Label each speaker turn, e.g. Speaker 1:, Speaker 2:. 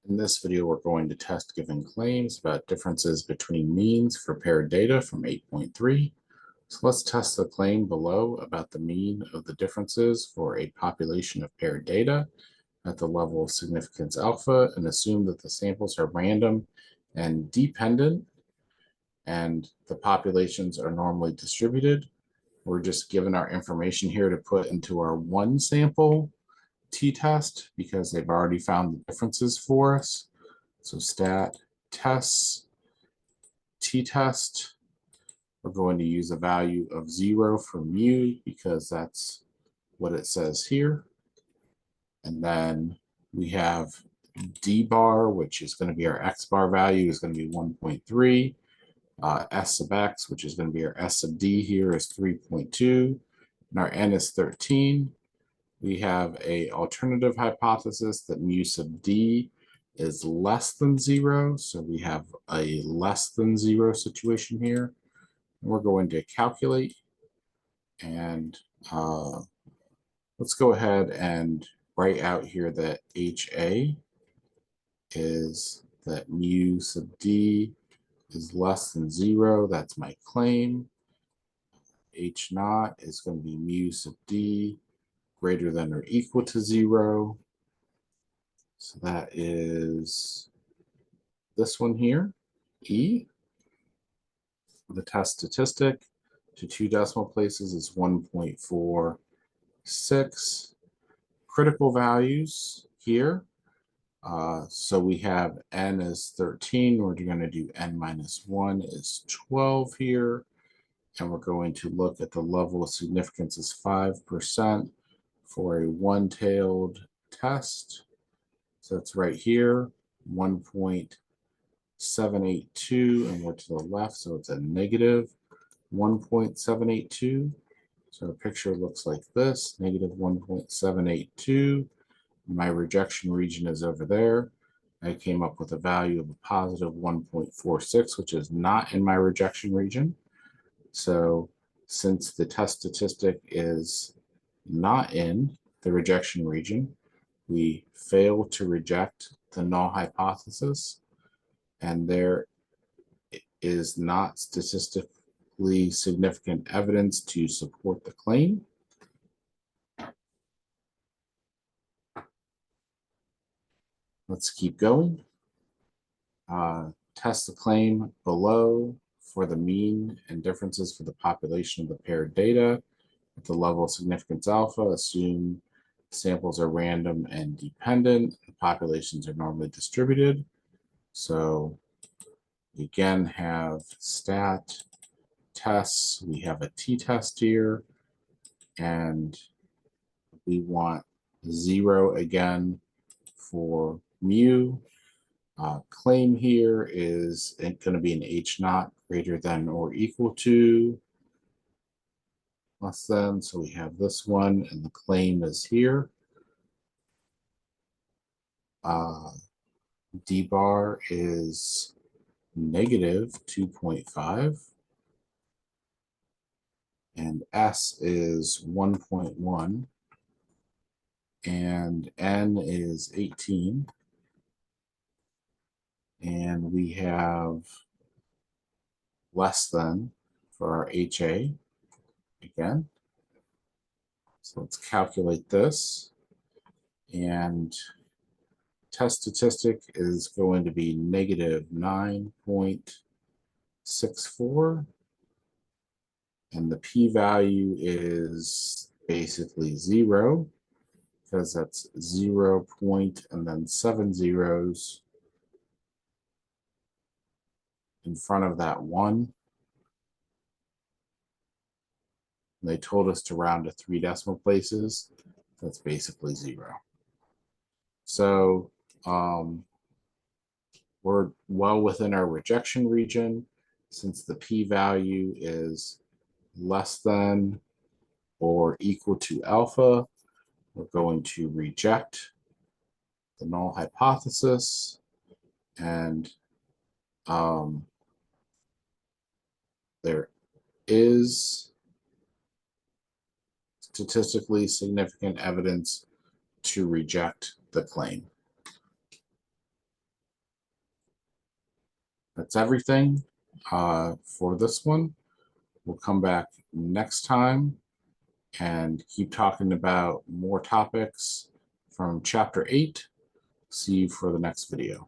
Speaker 1: In this video, we're going to test given claims about differences between means for paired data from 8.3. So let's test the claim below about the mean of the differences for a population of paired data at the level of significance alpha and assume that the samples are random and dependent and the populations are normally distributed. We're just given our information here to put into our one sample t-test because they've already found the differences for us. So stat tests t-test, we're going to use a value of 0 for mu because that's what it says here. And then we have d bar, which is going to be our x bar value, is going to be 1.3. S sub x, which is going to be our S sub d here, is 3.2. And our n is 13. We have a alternative hypothesis that mu sub d is less than 0. So we have a less than 0 situation here. And we're going to calculate. And let's go ahead and write out here that HA is that mu sub d is less than 0. That's my claim. H naught is going to be mu sub d greater than or equal to 0. So that is this one here, E. The test statistic to 2 decimal places is 1.46. Critical values here. So we have n is 13. We're going to do n minus 1 is 12 here. And we're going to look at the level of significance is 5% for a one-tailed test. So it's right here, 1.782, and we're to the left, so it's a negative 1.782. So the picture looks like this, negative 1.782. My rejection region is over there. I came up with a value of a positive 1.46, which is not in my rejection region. So since the test statistic is not in the rejection region, we fail to reject the null hypothesis, and there is not statistically significant evidence to support the claim. Let's keep going. Test the claim below for the mean and differences for the population of the paired data at the level of significance alpha. Assume samples are random and dependent. The populations are normally distributed. So we again have stat tests. We have a t-test here, and we want 0 again for mu. Claim here is going to be an H naught greater than or equal to less than. So we have this one, and the claim is here. D bar is negative 2.5. And S is 1.1. And N is 18. And we have less than for our HA again. So let's calculate this. And test statistic is going to be negative 9.64. And the p-value is basically 0 because that's 0 point and then 7 zeros in front of that 1. And they told us to round to 3 decimal places. That's basically 0. So we're well within our rejection region since the p-value is less than or equal to alpha. We're going to reject the null hypothesis, and there is statistically significant evidence to reject the claim. That's everything for this one. We'll come back next time and keep talking about more topics from Chapter 8. See you for the next video.